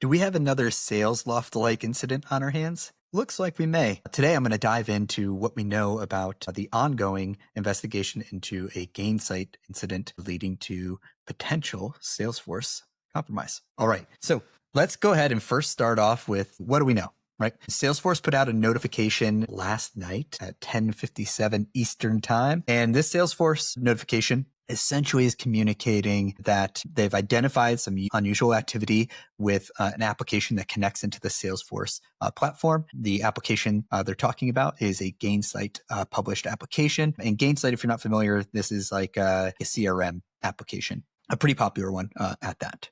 Do we have another SalesLoft-like incident on our hands? Looks like we may. Today, I'm going to dive into what we know about the ongoing investigation into a Gainsight incident leading to potential Salesforce compromise. All right, so let's go ahead and first start off with what do we know? Right. Salesforce put out a notification last night at 10:57 Eastern time. And this Salesforce notification essentially is communicating that they've identified some unusual activity with an application that connects into the Salesforce platform. The application they're talking about is a Gainsight published application. And Gainsight, if you're not familiar, this is like a CRM application, a pretty popular one at that.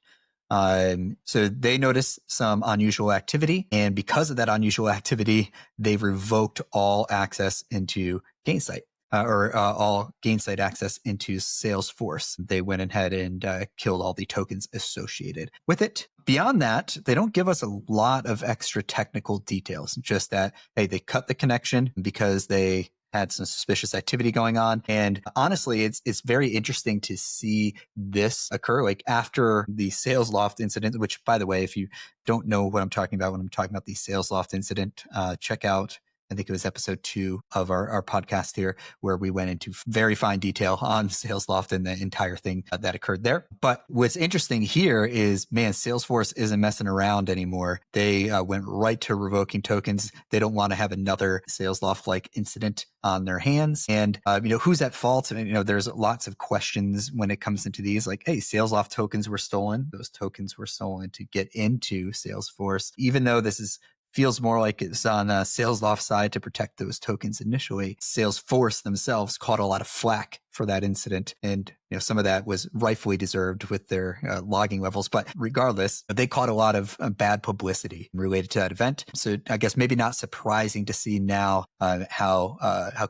So they noticed some unusual activity, and because of that unusual activity, they've revoked all access into Gainsight. All Gainsight access into Salesforce. They went ahead and killed all the tokens associated with it. Beyond that, they don't give us a lot of extra technical details, just that, hey, they cut the connection because they had some suspicious activity going on. And honestly, it's very interesting to see this occur like after the SalesLoft incident, which, by the way, if you don't know what I'm talking about when I'm talking about the SalesLoft incident, check out, I think it was episode 2 of our podcast here, where we went into very fine detail on SalesLoft and the entire thing that occurred there. But what's interesting here is, man, Salesforce isn't messing around anymore. They went right to revoking tokens. They don't want to have another SalesLoft-like incident on their hands. And, who's at fault? And, there's lots of questions when it comes into these, like, hey, SalesLoft tokens were stolen. Those tokens were stolen to get into Salesforce, even though this feels more like it's on a SalesLoft side to protect those tokens initially. Salesforce themselves caught a lot of flack for that incident. And, some of that was rightfully deserved with their logging levels. But regardless, they caught a lot of bad publicity related to that event. So I guess maybe not surprising to see now how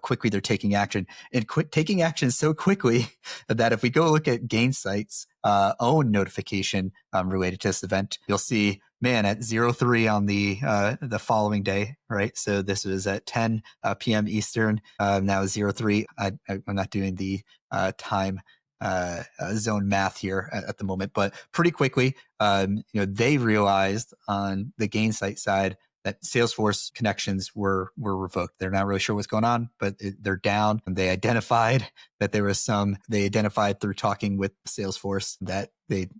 quickly they're taking action, and taking action so quickly that if we go look at Gainsight's own notification related to this event, you'll see, man, at 03 on the following day, right? So this was at 10 p.m. Eastern. Now 03. I'm not doing the time zone math here at the moment, but pretty quickly, they realized on the Gainsight side that Salesforce connections were revoked. They're not really sure what's going on, but they're down. And they identified that there was they identified through talking with Salesforce that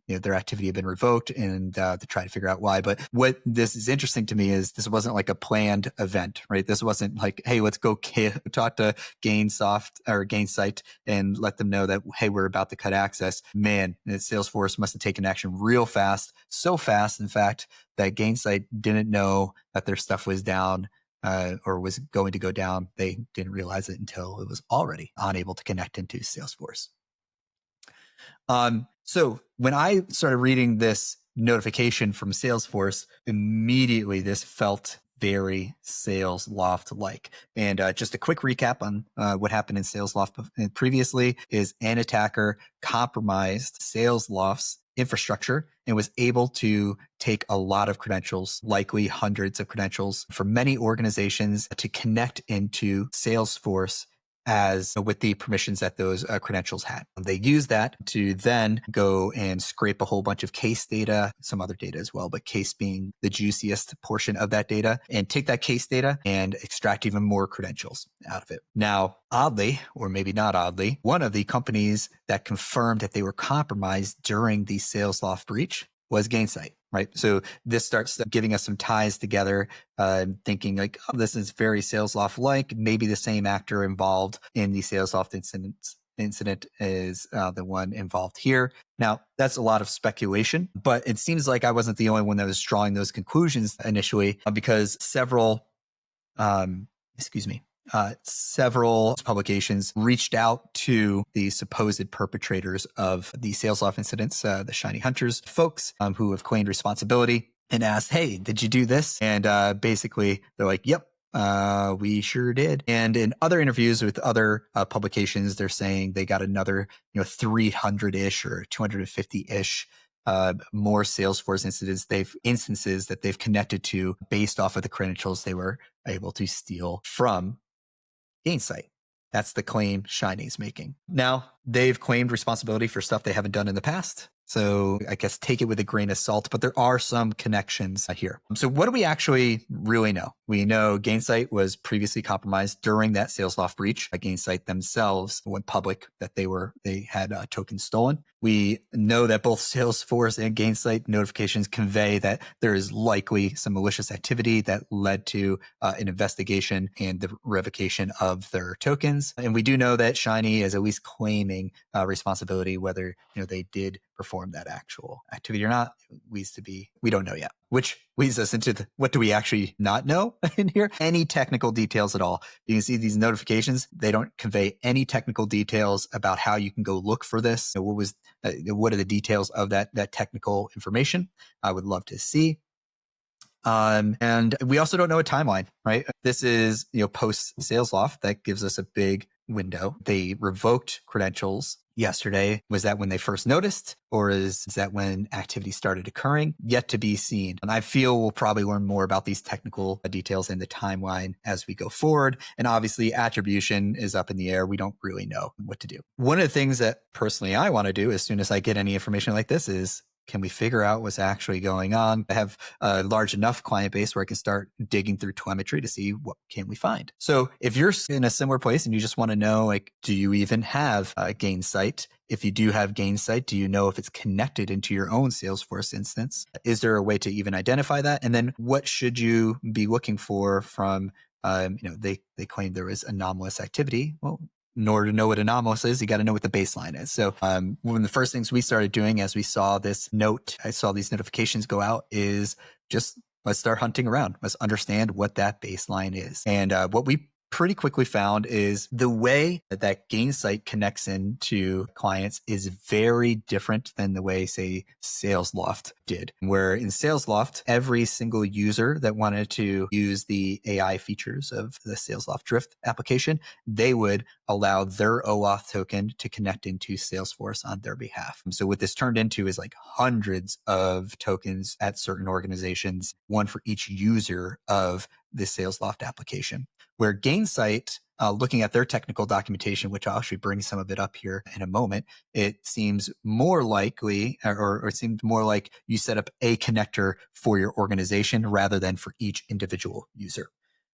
their activity had been revoked, and to try to figure out why. But what this is interesting to me is this wasn't like a planned event, right? This wasn't like, hey, let's go talk to Gainsight and let them know that, hey, we're about to cut access. Man, Salesforce must have taken action real fast, so fast, in fact, that Gainsight didn't know that their stuff was down or was going to go down. They didn't realize it until it was already unable to connect into Salesforce. So when I started reading this notification from Salesforce, immediately this felt very SalesLoft-like. And just a quick recap on what happened in SalesLoft previously is an attacker compromised SalesLoft's infrastructure and was able to take a lot of credentials, likely hundreds of credentials, from many organizations to connect into Salesforce as with the permissions that those credentials had. They use that to then go and scrape a whole bunch of case data, some other data as well, but case being the juiciest portion of that data, and take that case data and extract even more credentials out of it. Now, oddly, or maybe not oddly, one of the companies that confirmed that they were compromised during the SalesLoft breach was Gainsight. Right. So this starts giving us some ties together, thinking like, oh, this is very SalesLoft-like. Maybe the same actor involved in the SalesLoft incident is the one involved here. Now, that's a lot of speculation, but it seems like I wasn't the only one that was drawing those conclusions initially, because several publications reached out to the supposed perpetrators of the SalesLoft incidents, the Shiny Hunters folks who have claimed responsibility, and asked, hey, did you do this? And basically they're like, yep, we sure did. And in other interviews with other publications, they're saying they got another 300-ish or 250-ish more Salesforce instances that they've connected to based off of the credentials they were able to steal from Gainsight. That's the claim Shiny's making. Now, they've claimed responsibility for stuff they haven't done in the past. So I guess take it with a grain of salt, but there are some connections here. So what do we actually really know? We know Gainsight was previously compromised during that SalesLoft breach. Gainsight themselves went public that they had tokens stolen. We know that both Salesforce and Gainsight notifications convey that there is likely some malicious activity that led to an investigation and the revocation of their tokens. And we do know that Shiny is at least claiming responsibility, whether they did perform that actual activity or not. We don't know yet, which leads us into what do we actually not know in here? Any technical details at all. You can see these notifications, they don't convey any technical details about how you can go look for this. What are the details of that technical information? I would love to see. And we also don't know a timeline, right? This is, post SalesLoft. That gives us a big window. They revoked credentials yesterday. Was that when they first noticed, or is that when activity started occurring? Yet to be seen. And I feel we'll probably learn more about these technical details in the timeline as we go forward. And obviously attribution is up in the air. We don't really know what to do. One of the things that personally I want to do as soon as I get any information like this is, can we figure out what's actually going on? I have a large enough client base where I can start digging through telemetry to see what can we find. So if you're in a similar place and you just want to know, do you even have a Gainsight? If you do have Gainsight, do you know if it's connected into your own Salesforce instance? Is there a way to even identify that? And then what should you be looking for from, they claim there was anomalous activity. Well, in order to know what anomalous is, you got to know what the baseline is. So one of the first things we started doing as we saw this note, I saw these notifications go out, is just let's start hunting around. Let's understand what that baseline is. And what we pretty quickly found is the way that Gainsight connects into clients is very different than the way, say, SalesLoft did. Where in SalesLoft, every single user that wanted to use the AI features of the SalesLoft Drift application, they would allow their OAuth token to connect into Salesforce on their behalf. So what this turned into is hundreds of tokens at certain organizations, one for each user of the SalesLoft application. Where Gainsight, looking at their technical documentation, which I'll actually bring some of it up here in a moment, it seems more likely, or it seems more like you set up a connector for your organization rather than for each individual user.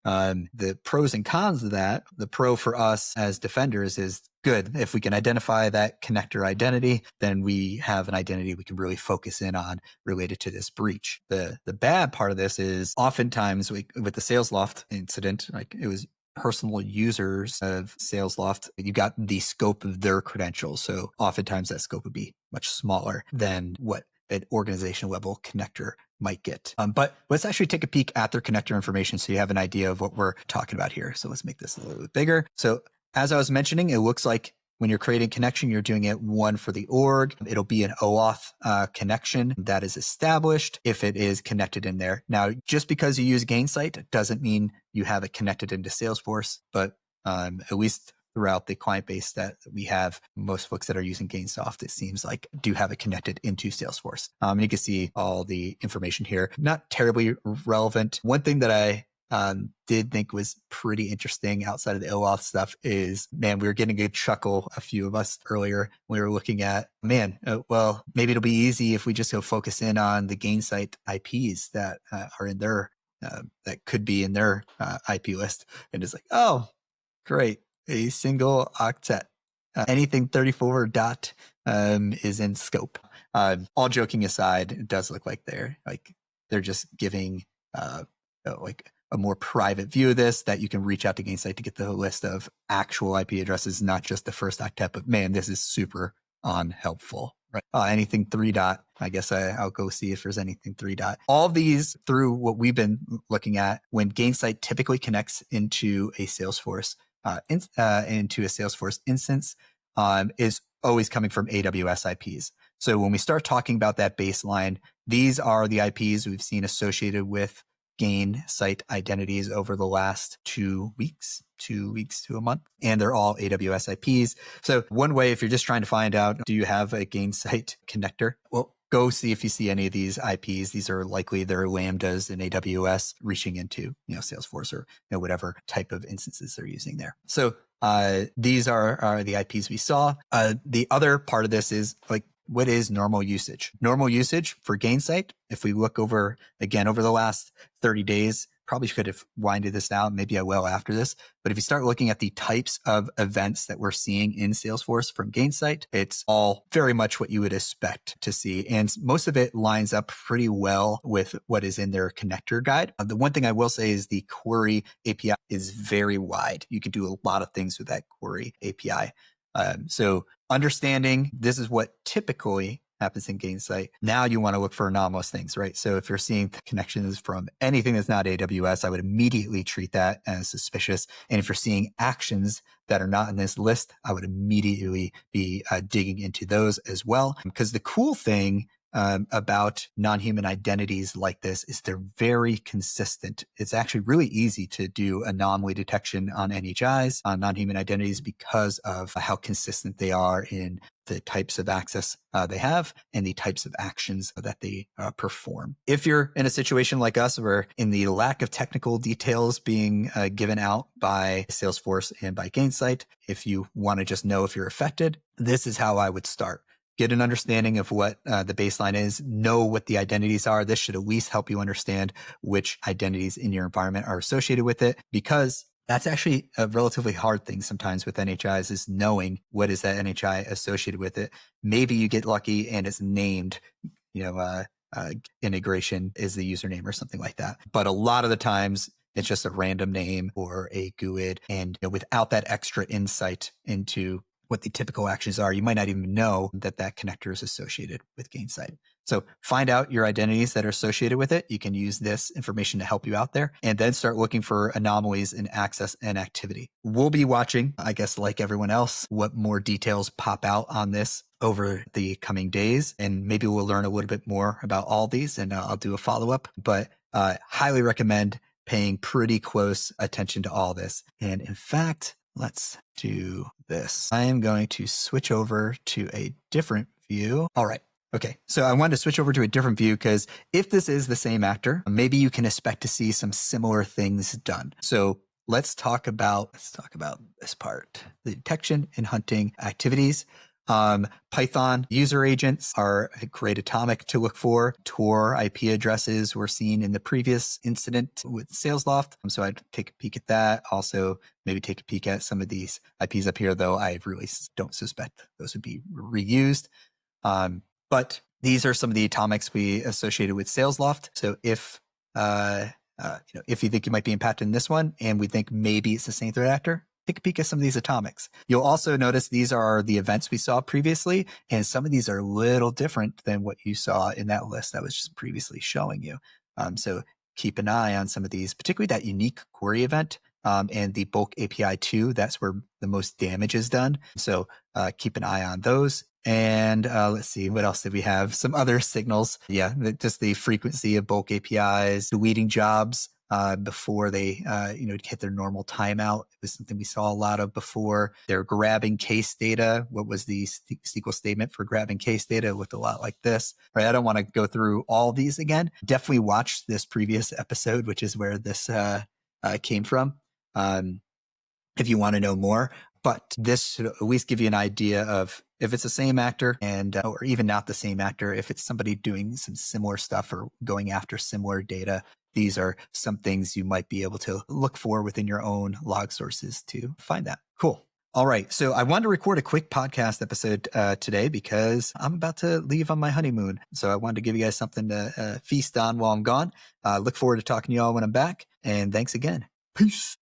The pros and cons of that, the pro for us as defenders is good. If we can identify that connector identity, then we have an identity we can really focus in on related to this breach. The bad part of this is oftentimes with the SalesLoft incident, it was personal users of SalesLoft, you got the scope of their credentials. So oftentimes that scope would be much smaller than what an organization level connector might get. But let's actually take a peek at their connector information so you have an idea of what we're talking about here. So let's make this a little bit bigger. So as I was mentioning, it looks like when you're creating connection, you're doing it one for the org. It'll be an OAuth connection that is established if it is connected in there. Now, just because you use Gainsight doesn't mean you have it connected into Salesforce, but at least throughout the client base that we have, most folks that are using Gainsoft, it seems like do have it connected into Salesforce. And you can see all the information here. Not terribly relevant. One thing that I did think was pretty interesting outside of the OAuth stuff is, man, we were getting a chuckle, a few of us earlier. We were looking at, well, maybe it'll be easy if we just go focus in on the Gainsight IPs that are in their, that could be in their IP list. And it's like, oh, great. A single octet. Anything 34 dot is in scope. All joking aside, it does look like they're just giving a more private view of this, that you can reach out to Gainsight to get the list of actual IP addresses, not just the first octet. But man, this is super unhelpful. Right? Anything 3 dot, I guess I'll go see if there's anything 3 dot. All of these, through what we've been looking at, when Gainsight typically connects into a Salesforce instance, is always coming from AWS IPs. So when we start talking about that baseline, these are the IPs we've seen associated with Gainsight identities over the last 2 weeks to a month, and they're all AWS IPs. So one way, if you're just trying to find out, do you have a Gainsight connector? Well, go see if you see any of these IPs. These are likely their Lambdas in AWS reaching into, Salesforce or whatever type of instances they're using there. So these are the IPs we saw. The other part of this is What is normal usage? Normal usage for Gainsight, if we look over the last 30 days, probably could have winded this down. Maybe I will after this. But if you start looking at the types of events that we're seeing in Salesforce from Gainsight, it's all very much what you would expect to see. And most of it lines up pretty well with what is in their connector guide. The one thing I will say is the query API is very wide. You can do a lot of things with that query API. So understanding this is what typically happens in Gainsight. Now you want to look for anomalous things, right? So if you're seeing connections from anything that's not AWS, I would immediately treat that as suspicious. And if you're seeing actions that are not in this list, I would immediately be digging into those as well. Because the cool thing about non-human identities like this is they're very consistent. It's actually really easy to do anomaly detection on NHIs, on non-human identities, because of how consistent they are in the types of access they have and the types of actions that they perform. If you're in a situation like us where in the lack of technical details being given out by Salesforce and by Gainsight, if you want to just know if you're affected, this is how I would start. Get an understanding of what the baseline is, know what the identities are. This should at least help you understand which identities in your environment are associated with it, because that's actually a relatively hard thing sometimes with NHIs, is knowing what is that NHI associated with it. Maybe you get lucky and it's named, integration is the username or something like that. But a lot of the times it's just a random name or a GUID. And without that extra insight into what the typical actions are, you might not even know that that connector is associated with Gainsight. So find out your identities that are associated with it. You can use this information to help you out there, and then start looking for anomalies in access and activity. We'll be watching, I guess, like everyone else, what more details pop out on this over the coming days. And maybe we'll learn a little bit more about all these, and I'll do a follow-up, but highly recommend paying pretty close attention to all this. And in fact, let's do this. I am going to switch over to a different view. All right. Okay. So I wanted to switch over to a different view because if this is the same actor, maybe you can expect to see some similar things done. So let's talk about this part, the detection and hunting activities. Python user agents are a great atomic to look for. Tor IP addresses were seen in the previous incident with SalesLoft. So I'd take a peek at that. Also, maybe take a peek at some of these IPs up here, though I really don't suspect those would be reused. But these are some of the atomics we associated with SalesLoft. So if you think you might be impacted in this one, and we think maybe it's the same threat actor, take a peek at some of these atomics. You'll also notice these are the events we saw previously, and some of these are a little different than what you saw in that list that was just previously showing you. So keep an eye on some of these, particularly that unique query event and the bulk API 2. That's where the most damage is done. So keep an eye on those. And let's see, what else did we have? Some other signals. Yeah, just the frequency of bulk APIs, deleting jobs before they hit their normal timeout. It was something we saw a lot of before. They're grabbing case data. What was the SQL statement for grabbing case data? It looked a lot like this. Right? I don't want to go through all these again. Definitely watch this previous episode, which is where this came from, if you want to know more. But this should at least give you an idea of if it's the same actor or even not the same actor, if it's somebody doing some similar stuff or going after similar data. These are some things you might be able to look for within your own log sources to find that. Cool. All right. So I wanted to record a quick podcast episode today because I'm about to leave on my honeymoon. So I wanted to give you guys something to feast on while I'm gone. Look forward to talking to you all when I'm back. And thanks again. Peace.